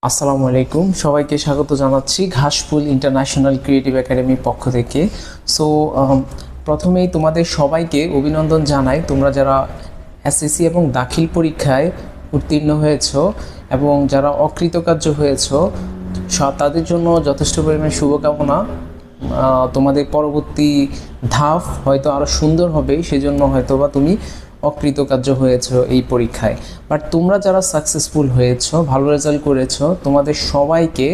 আসসালামু আলাইকুম, সবাইকে স্বাগত জানাচ্ছি ঘাসফুল ইন্টারন্যাশনাল ক্রিয়েটিভ একাডেমির পক্ষ থেকে। সো প্রথমেই তোমাদের সবাইকে অভিনন্দন জানাই, তোমরা যারা এসএসসি এবং দাখিল পরীক্ষায় উত্তীর্ণ হয়েছো এবং যারা অকৃতকার্য হয়েছো তাদের জন্য যথেষ্ট পরিমাণে শুভকামনা। তোমাদের পরবর্তী ধাপ হয়তো আরও সুন্দর হবে, সেজন্য হয়তো বা তুমি অকৃতকার্য হয়েছো এই পরীক্ষায়। বাট তোমরা যারা সাকসেসফুল হয়েছো, ভালো রেজাল্ট করেছো, তোমাদের সবাইকে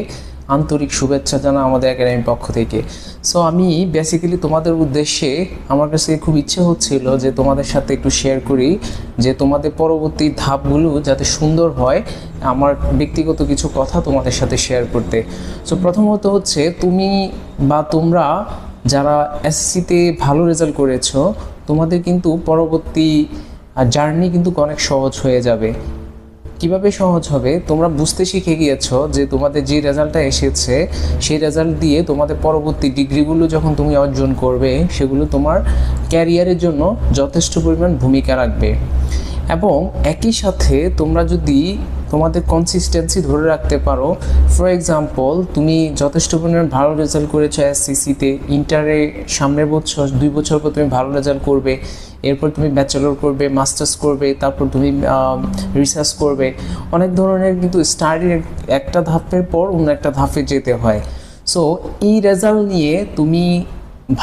আন্তরিক শুভেচ্ছা জানা আমাদের একাডেমির পক্ষ থেকে। সো আমি বেসিক্যালি তোমাদের উদ্দেশ্যে আমার কাছে খুব ইচ্ছে হচ্ছিল যে তোমাদের সাথে একটু শেয়ার করি যে তোমাদের পরবর্তী ধাপগুলো যাতে সুন্দর হয়, আমার ব্যক্তিগত কিছু কথা তোমাদের সাথে শেয়ার করতে। সো প্রথমত হচ্ছে তুমি বা তোমরা যারা এসএসসিতে ভালো রেজাল্ট করেছো, তোমাদের কিন্তু পরবর্তী জার্নি কিন্তু অনেক সহজ হয়ে যাবে। কিভাবে সহজ হবে? তোমরা বুঝতে শিখে গিয়েছো যে তোমাদের যে রেজাল্টটা এসেছে সেই রেজাল্ট দিয়ে তোমাদের পরবর্তী ডিগ্রিগুলো যখন তুমি অর্জন করবে, সেগুলো তোমার ক্যারিয়ারের জন্য যথেষ্ট পরিমাণ ভূমিকা রাখবে। এবং একই সাথে তোমরা যদি তোমাদের কনসিস্টেন্সি ধরে রাখতে পারো, ফর এক্সাম্পল তুমি যথেষ্ট পরিমাণ ভালো রেজাল্ট করেছো এসসিসিতে, ইন্টারে সামনের বছর 2 বছর পর তুমি ভালো রেজাল্ট করবে, এরপর তুমি ব্যাচেলর করবে, মাস্টার্স করবে, তারপর তুমি রিসার্চ করবে। অনেক ধরনের কিন্তু স্টাডির একটা ধাপের পর অন্য একটা ধাপে যেতে হয়। সো এই রেজাল্ট নিয়ে তুমি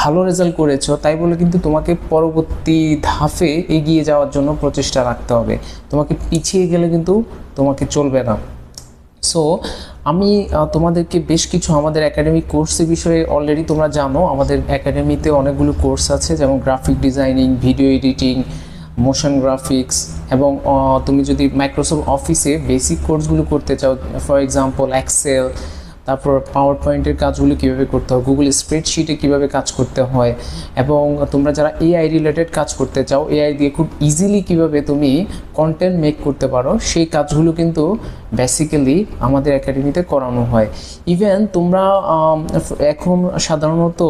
ভালো রেজাল্ট করেছো তাই বলে কিন্তু তোমাকে পরবর্তী ধাপে এগিয়ে যাওয়ার জন্য প্রচেষ্টা রাখতে হবে। তোমাকে পিছিয়ে গেলে কিন্তু তোমাকে চলবে না। সো আমি তোমাদেরকে বেশ কিছু আমাদের একাডেমিক কোর্সের বিষয়ে অলরেডি তোমরা জানো। আমাদের একাডেমিতে অনেকগুলো কোর্স আছে, যেমন graphic designing, video editing, motion graphics, এবং তুমি যদি মাইক্রোসফট অফিসে বেসিক কোর্সগুলো করতে চাও, ফর এক্সাম্পল এক্সেল, তারপর পাওয়ার পয়েন্টের কাজগুলো কীভাবে করতে হয়, গুগল স্প্রেডশিটে কীভাবে কাজ করতে হয়, এবং তোমরা যারা এআই রিলেটেড কাজ করতে চাও, এআই দিয়ে খুব ইজিলি কীভাবে তুমি কন্টেন্ট মেক করতে পারো, সেই কাজগুলো কিন্তু বেসিক্যালি আমাদের একাডেমিতে করানো হয়। ইভেন তোমরা এখন সাধারণত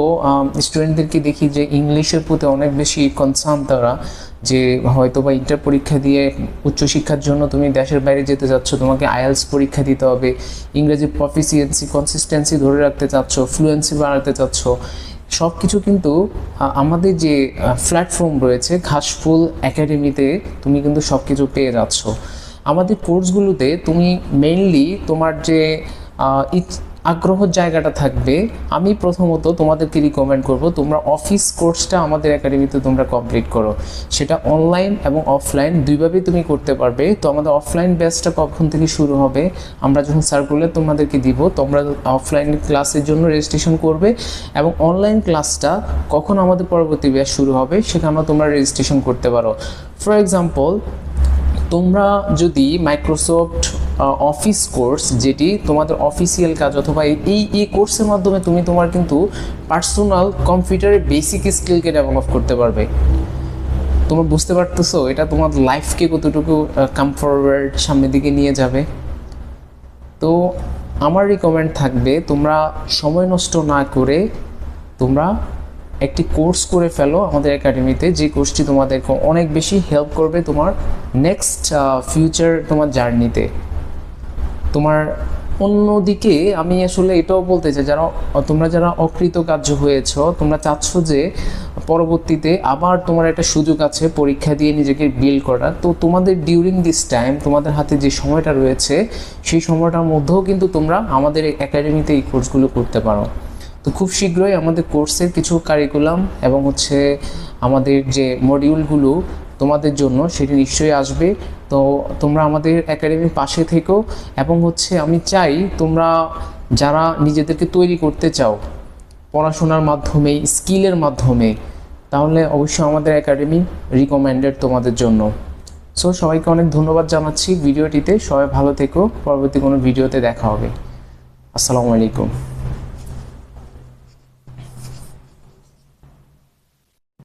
স্টুডেন্টদেরকে দেখি যে ইংলিশের প্রতি অনেক বেশি কনসার্ন তারা, যে হয়তো বা ইন্টার পরীক্ষা দিয়ে উচ্চশিক্ষার জন্য তুমি দেশের বাইরে যেতে চাচ্ছ, তোমাকে আইএলস পরীক্ষা দিতে হবে, ইংরেজি প্রফিসিয়েন্সি কনসিস্টেন্সি ধরে রাখতে চাচ্ছ, ফ্লুয়েন্সি বাড়াতে চাচ্ছ, সব কিছু কিন্তু আমাদের যে প্ল্যাটফর্ম রয়েছে ঘাসফুল একাডেমিতে তুমি কিন্তু সব কিছু পেয়ে যাচ্ছ। আমাদের কোর্সগুলোতে তুমি মেইনলি তোমার যে আগ্রহের জায়গাটা থাকবে, আমি প্রথমত তোমাদেরকে রিকমেন্ড করব তোমরা অফিস কোর্সটা আমাদের একাডেমিতে তোমরা কমপ্লিট করো। সেটা অনলাইন এবং অফলাইন দুইভাবেই তুমি করতে পারবে। তো আমাদের অফলাইন ব্যাচটা কখন থেকে শুরু হবে, আমরা যখন সার্কুলার তোমাদেরকে দিব, তোমরা অফলাইন ক্লাসের জন্য রেজিস্ট্রেশন করবে, এবং অনলাইন ক্লাসটা কখন আমাদের পরবর্তী ব্যাচ শুরু হবে সেখানেও তোমরা রেজিস্ট্রেশন করতে পারো। ফর এক্সাম্পল তোমরা যদি মাইক্রোসফট অফিস কোর্স, যেটি তোমাদের অফিসিয়াল কাজ, অথবা এই কোর্সের মাধ্যমে তুমি তোমার কিন্তু পার্সোনাল কম্পিউটারের বেসিক স্কিলকে ডেভেলপ করতে পারবে। তোমরা বুঝতে পারতেছো এটা তোমার লাইফকে কতটুকু কমফোর্টেড সামনের দিকে নিয়ে যাবে। তো আমার রিকমেন্ড থাকবে তোমরা সময় নষ্ট না করে তোমরা একটি কোর্স করে ফেলো আমাদের একাডেমিতে, যে কোর্সটি তোমাদেরকে অনেক বেশি হেল্প করবে তোমার নেক্সট ফিউচার তোমার জার্নিতে। তোমার অন্যদিকে আমি আসলে এটাও বলতে চাই, তোমরা যারা অকৃতকার্য হয়েছো, তোমরা চাচ্ছ যে পরবর্তীতে আবার তোমার একটা সুযোগ আছে পরীক্ষা দিয়ে নিজেকে বিল্ড করার, তো তোমাদের ডিউরিং দিস টাইম তোমাদের হাতে যে সময়টা রয়েছে সেই সময়টার মধ্যেও কিন্তু তোমরা আমাদের একাডেমিতে এই কোর্সগুলো করতে পারো। তো খুব শীঘ্রই আমাদের কোর্সের কিছু কারিকুলাম এবং আমাদের যে মডিউলগুলো তোমাদের জন্য সেটি নিশ্চয়ই আসবে। তো তোমরা আমাদের একাডেমির পাশে থেকো, এবং আমি চাই তোমরা যারা নিজেদেরকে তৈরি করতে চাও পড়াশোনার মাধ্যমে, স্কিলের মাধ্যমে, তাহলে অবশ্যই আমাদের একাডেমি রিকমেন্ডেড তোমাদের জন্য। সো সবাইকে অনেক ধন্যবাদ জানাচ্ছি ভিডিওটিতে। সবাই ভালো থেকো, পরবর্তী কোনো ভিডিওতে দেখা হবে। আসসালামু আলাইকুম।